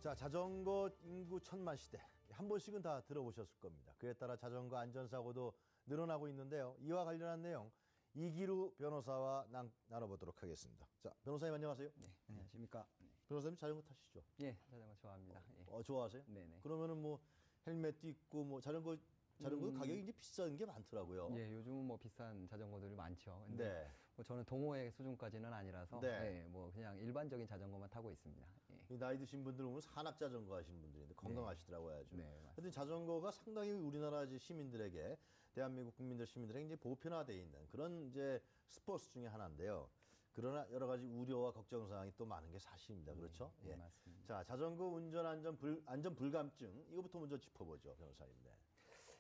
자, 자전거 인구 천만 시대. 한 번씩은 다 들어보셨을 겁니다. 그에 따라 자전거 안전사고도 늘어나고 있는데요. 이와 관련한 내용 이기루 변호사와 나눠보도록 하겠습니다. 자, 변호사님 안녕하세요. 네, 안녕하십니까. 네. 변호사님 자전거 타시죠? 예, 자전거 좋아합니다. 예. 좋아하세요? 네네. 그러면은 뭐 헬멧도 있고 뭐 자전거 가격이 이제 비싼 게 많더라고요. 예, 요즘은 뭐 비싼 자전거들이 많죠. 근데 네. 뭐 저는 동호회 수준까지는 아니라서 네. 예, 뭐 그냥 일반적인 자전거만 타고 있습니다. 예. 이 나이 드신 분들 보면 산악 자전거 하시는 분들인데 건강하시더라고요 아주. 네, 맞습니다. 하여튼 자전거가 상당히 우리나라 시민들에게 대한민국 국민들 시민들에게 이제 보편화되어 있는 그런 이제 스포츠 중에 하나인데요. 그러나 여러 가지 우려와 걱정 사항이 또 많은 게 사실입니다. 그렇죠? 네, 예. 맞습니다. 자, 자전거 운전 안전 불감증 이거부터 먼저 짚어보죠, 변호사님. 네.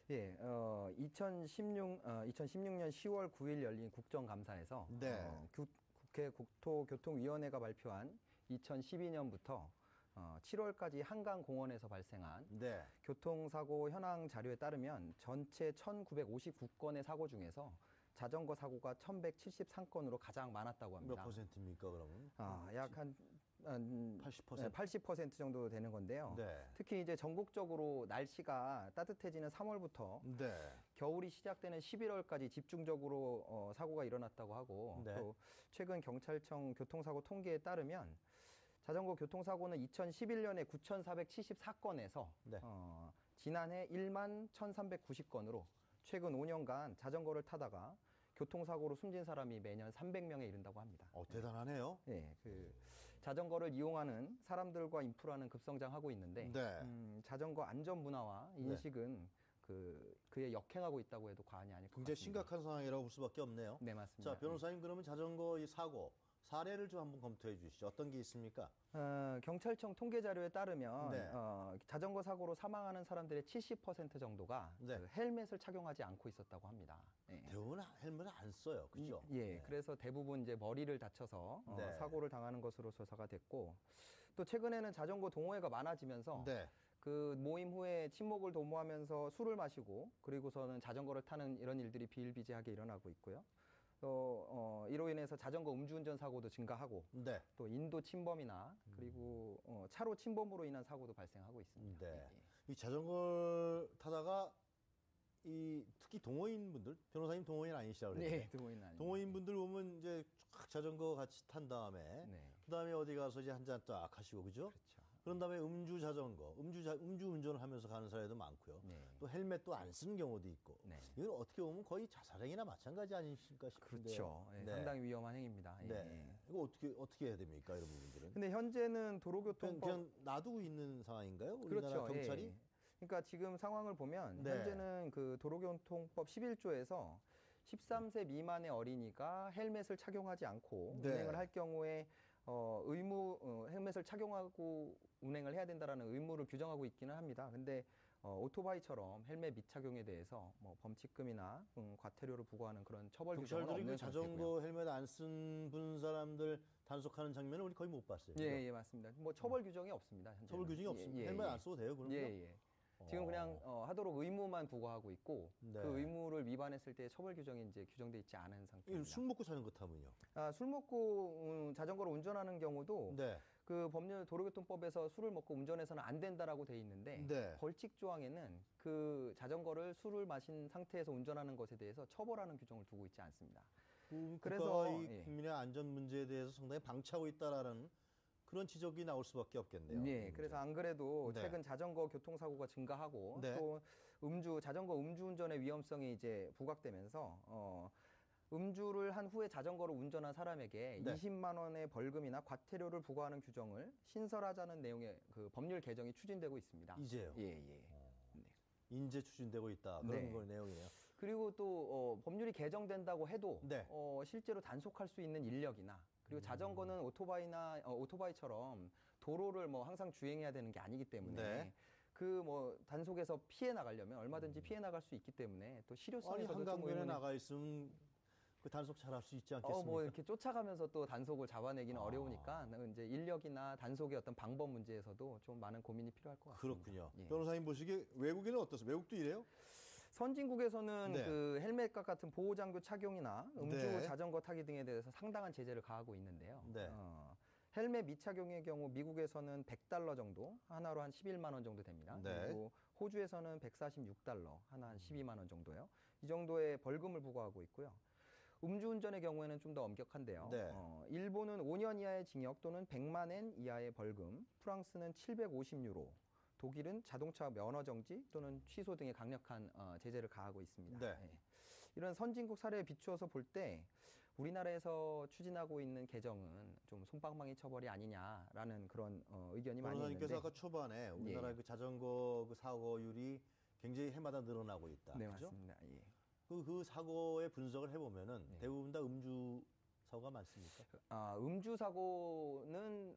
예, 2016년 10월 9일 열린 국정감사에서 네. 국회 국토교통위원회가 발표한 2012년부터 7월까지 한강공원에서 발생한 네. 교통사고 현황 자료에 따르면 전체 1959건의 사고 중에서 자전거 사고가 1173건으로 가장 많았다고 합니다. 몇 퍼센트입니까, 그러면? 약 한 80%? 80% 정도 되는 건데요. 네. 특히 이제 전국적으로 날씨가 따뜻해지는 3월부터 네. 겨울이 시작되는 11월까지 집중적으로 사고가 일어났다고 하고 네. 또 최근 경찰청 교통사고 통계에 따르면 자전거 교통사고는 2011년에 9,474건에서 네. 지난해 1만 1,390건으로 최근 5년간 자전거를 타다가 교통사고로 숨진 사람이 매년 300명에 이른다고 합니다. 대단하네요. 네, 자전거를 이용하는 사람들과 인프라는 급성장하고 있는데 네. 자전거 안전 문화와 인식은 그에 역행하고 있다고 해도 과언이 아닐 것 같습니다. 굉장히 심각한 상황이라고 볼 수밖에 없네요. 네, 맞습니다. 자, 변호사님 그러면 자전거 이 사고 사례를 좀 한번 검토해 주시죠. 어떤 게 있습니까? 경찰청 통계 자료에 따르면 네. 자전거 사고로 사망하는 사람들의 70% 정도가 네. 헬멧을 착용하지 않고 있었다고 합니다. 네. 대부분 헬멧을 안 써요. 그죠? 예, 그래서 대부분 이제 머리를 다쳐서 네. 사고를 당하는 것으로 조사가 됐고 또 최근에는 자전거 동호회가 많아지면서 네. 그 모임 후에 친목을 도모하면서 술을 마시고 그리고서는 자전거를 타는 이런 일들이 비일비재하게 일어나고 있고요. 또 이로 인해서 자전거 음주운전 사고도 증가하고 네. 또 인도 침범이나 그리고 차로 침범으로 인한 사고도 발생하고 있습니다. 네. 예, 예. 이 자전거 타다가 특히 동호인분들, 변호사님 동호인 아니시라고 그랬는데. 네, 동호인 아닙니다. 동호인분들 보면 이제 쫙 자전거 같이 탄 다음에 네. 그다음에 어디 가서 이제 한 잔 딱 하시고 그죠? 그렇죠. 그런 다음에 음주 자전거, 음주 운전을 하면서 가는 사례도 많고요. 네. 또 헬멧도 안 쓰는 경우도 있고. 네. 이건 어떻게 보면 거의 자살행위나 마찬가지 아니실까 싶은데요. 그렇죠. 예, 네. 상당히 위험한 행위입니다. 예, 네. 예. 이거 어떻게 해야 됩니까? 이런 부분들은. 근데 현재는 도로교통법 그냥 놔두고 있는 상황인가요? 우리나라 그렇죠. 경찰이? 예. 그러니까 지금 상황을 보면 네. 현재는 그 도로교통법 11조에서 13세 미만의 어린이가 헬멧을 착용하지 않고 네. 운행을 할 경우에 헬멧을 착용하고 운행을 해야 된다라는 의무를 규정하고 있기는 합니다. 근데 오토바이처럼 헬멧 미착용에 대해서 뭐 범칙금이나 과태료를 부과하는 그런 처벌 규정은 경찰들이 없는 그 자전거 상태고요. 헬멧 안 쓴 사람들 단속하는 장면을 우리 거의 못 봤어요. 예, 예, 맞습니다. 뭐 처벌 규정이 없습니다. 현재는. 처벌 규정이 없습니다. 예, 헬멧 예. 안 써도 돼요, 그럼요? 예, 예. 지금 그냥 하도록 의무만 부과하고 있고 네. 그 의무를 위반했을 때 처벌 규정이 이제 규정돼 있지 않은 상태입니다. 술 먹고 자전거 타면요? 술 먹고 자전거를 운전하는 경우도 네. 그 법률 도로교통법에서 술을 먹고 운전해서는 안 된다라고 돼 있는데 네. 벌칙 조항에는 그 자전거를 술을 마신 상태에서 운전하는 것에 대해서 처벌하는 규정을 두고 있지 않습니다. 그래서 그래서, 이 예. 국민의 안전 문제에 대해서 상당히 방치하고 있다라는 그런 지적이 나올 수밖에 없겠네요. 네, 그래서 안 그래도 네. 최근 자전거 교통사고가 증가하고 네. 또 자전거 음주운전의 위험성이 이제 부각되면서 음주를 한 후에 자전거를 운전한 사람에게 네. 20만 원의 벌금이나 과태료를 부과하는 규정을 신설하자는 내용의 그 법률 개정이 추진되고 있습니다. 이제요? 예, 예. 네. 인재 추진되고 있다. 그런 네. 거 내용이에요. 그리고 또 법률이 개정된다고 해도 네. 실제로 단속할 수 있는 인력이나 그리고 자전거는 오토바이처럼 도로를 뭐 항상 주행해야 되는 게 아니기 때문에 네. 그 뭐 단속에서 피해 나가려면 얼마든지 피해 나갈 수 있기 때문에 또 아니 실효성에서도 좀 한강변에 의문이 나가 있으면 그 단속 잘할 수 있지 않겠습니까? 뭐 이렇게 쫓아가면서 또 단속을 잡아내기는 어려우니까 이제 인력이나 단속의 어떤 방법 문제에서도 좀 많은 고민이 필요할 것 같습니다. 그렇군요. 예. 변호사님 보시기에 외국에는 어떠세요? 외국도 이래요? 선진국에서는 네. 그 헬멧과 같은 보호장구 착용이나 음주 네. 자전거 타기 등에 대해서 상당한 제재를 가하고 있는데요. 네. 헬멧 미착용의 경우 미국에서는 $100 정도, 하나로 한 11만 원 정도 됩니다. 네. 그리고 호주에서는 $146, 하나 한 12만 원 정도요. 이 정도의 벌금을 부과하고 있고요. 음주운전의 경우에는 좀 더 엄격한데요. 네. 일본은 5년 이하의 징역 또는 100만 엔 이하의 벌금, 프랑스는 750유로, 독일은 자동차 면허 정지 또는 취소 등의 강력한 제재를 가하고 있습니다. 네. 예. 이런 선진국 사례에 비추어서 볼 때 우리나라에서 추진하고 있는 개정은 좀 솜방망이 처벌이 아니냐라는 그런 의견이 많이 변호사님께서 있는데. 아까 초반에 우리나라 그 자전거 그 사고율이 굉장히 해마다 늘어나고 있다. 네, 그죠? 맞습니다. 예. 그 사고의 분석을 해보면은 네. 대부분 다 음주 사고가 많습니까? 음주 사고는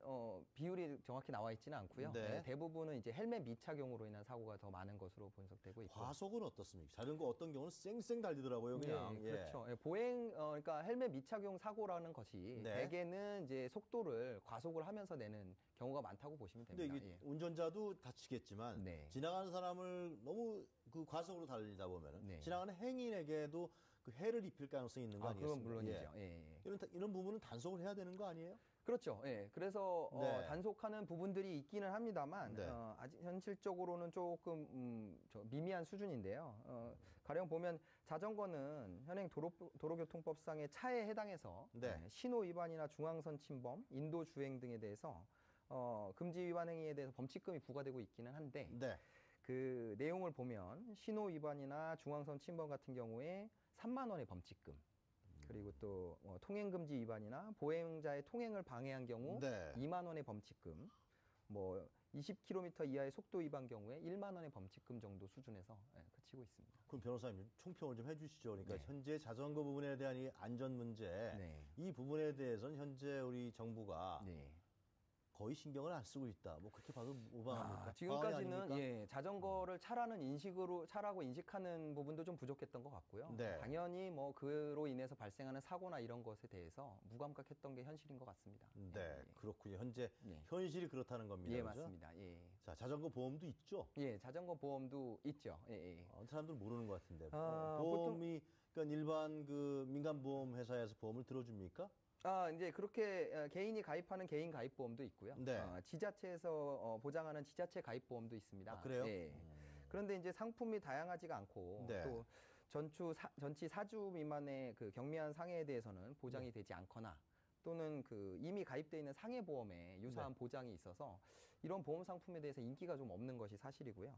비율이 정확히 나와 있지는 않고요. 네. 네, 대부분은 이제 헬멧 미착용으로 인한 사고가 더 많은 것으로 분석되고 있고. 과속은 어떻습니까? 자전거 어떤 경우는 쌩쌩 달리더라고요, 그냥. 네, 그렇죠. 예, 보행, 그러니까 헬멧 미착용 사고라는 것이 네. 대개는 이제 속도를 과속을 하면서 내는 경우가 많다고 보시면 근데 됩니다. 이게 운전자도 다치겠지만 네. 지나가는 사람을 너무 그 과속으로 달리다 보면은 네. 지나가는 행인에게도 그 해를 입힐 가능성이 있는 거 아니겠습니까? 그건 물론이죠. 예. 예. 이런 부분은 단속을 해야 되는 거 아니에요? 그렇죠. 예. 그래서 네. 단속하는 부분들이 있기는 합니다만 네. 아직 현실적으로는 조금 미미한 수준인데요. 가령 보면 자전거는 현행 도로교통법상의 차에 해당해서 네. 신호 위반이나 중앙선 침범, 인도 주행 등에 대해서 금지 위반 행위에 대해서 범칙금이 부과되고 있기는 한데 네. 그 내용을 보면 신호 위반이나 중앙선 침범 같은 경우에 3만 원의 범칙금, 그리고 또 통행금지 위반이나 보행자의 통행을 방해한 경우 네. 2만 원의 범칙금, 20km 이하의 속도 위반 경우에 1만 원의 범칙금 정도 수준에서 그치고 있습니다. 그럼 변호사님 총평을 좀 해주시죠. 그러니까 네. 현재 자전거 부분에 대한 이 안전 문제, 네. 이 부분에 대해서는 현재 우리 정부가 네. 거의 신경을 안 쓰고 있다. 뭐 그렇게 봐도 무방합니까? 과언이 지금까지는 아닙니까? 자전거를 차라고 인식하는 부분도 좀 부족했던 것 같고요. 네. 당연히 그로 인해서 발생하는 사고나 이런 것에 대해서 무감각했던 게 현실인 것 같습니다. 네, 그렇군요. 현재 예. 현실이 그렇다는 겁니다. 예, 그죠? 맞습니다. 예. 자, 자전거 보험도 있죠. 예, 자전거 보험도 있죠. 예, 예. 사람들은 모르는 것 같은데. 보통- 보험이 그러니까 일반 그 민간 보험 회사에서 보험을 들어줍니까? 이제 그렇게 개인이 가입하는 개인 가입 보험도 있고요. 네. 지자체에서 보장하는 지자체 가입 보험도 있습니다. 아, 그래요? 예. 그런데 이제 상품이 다양하지가 않고 네. 또 전치 4주 미만의 그 경미한 상해에 대해서는 보장이 되지 않거나 또는 그 이미 가입되어 있는 상해 보험에 유사한 보장이 있어서 이런 보험 상품에 대해서 인기가 좀 없는 것이 사실이고요.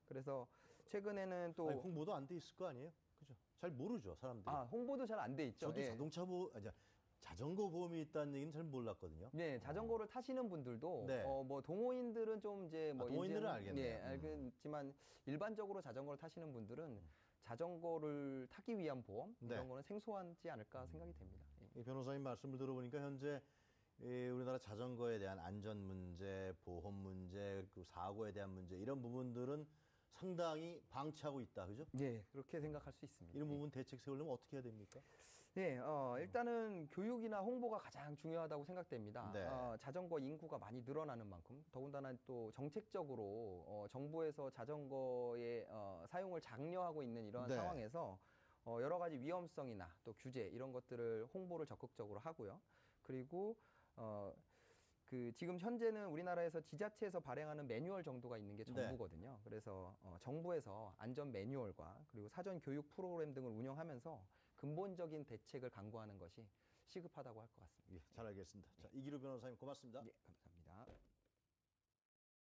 그래서 최근에는 또 아니, 홍보도 안 돼 있을 거 아니에요? 그죠? 잘 모르죠, 사람들이. 홍보도 잘 안 돼 있죠. 저도 예. 자전거 보험이 있다는 얘기는 잘 몰랐거든요. 네, 자전거를 타시는 분들도 네. 동호인들은 좀 이제 동호인들은 이제는, 알겠네요. 예, 알겠지만 일반적으로 자전거를 타시는 분들은 자전거를 타기 위한 보험 네. 이런 거는 생소하지 않을까 생각이 됩니다. 예. 이 변호사님 말씀을 들어보니까 현재 우리나라 자전거에 대한 안전 문제, 보험 문제, 그 사고에 대한 문제 이런 부분들은 상당히 방치하고 있다, 그죠? 네, 그렇게 생각할 수 있습니다. 이런 예. 부분 대책 세우려면 어떻게 해야 됩니까? 네, 일단은 교육이나 홍보가 가장 중요하다고 생각됩니다. 네. 자전거 인구가 많이 늘어나는 만큼 더군다나 또 정책적으로 정부에서 자전거의 사용을 장려하고 있는 이러한 네. 상황에서 여러 가지 위험성이나 또 규제 이런 것들을 홍보를 적극적으로 하고요. 그리고 지금 현재는 우리나라에서 지자체에서 발행하는 매뉴얼 정도가 있는 게 네. 정부거든요. 그래서 정부에서 안전 매뉴얼과 그리고 사전 교육 프로그램 등을 운영하면서 근본적인 대책을 강구하는 것이 시급하다고 할 것 같습니다. 예, 잘 알겠습니다. 자, 이기루 변호사님 고맙습니다. 예, 감사합니다.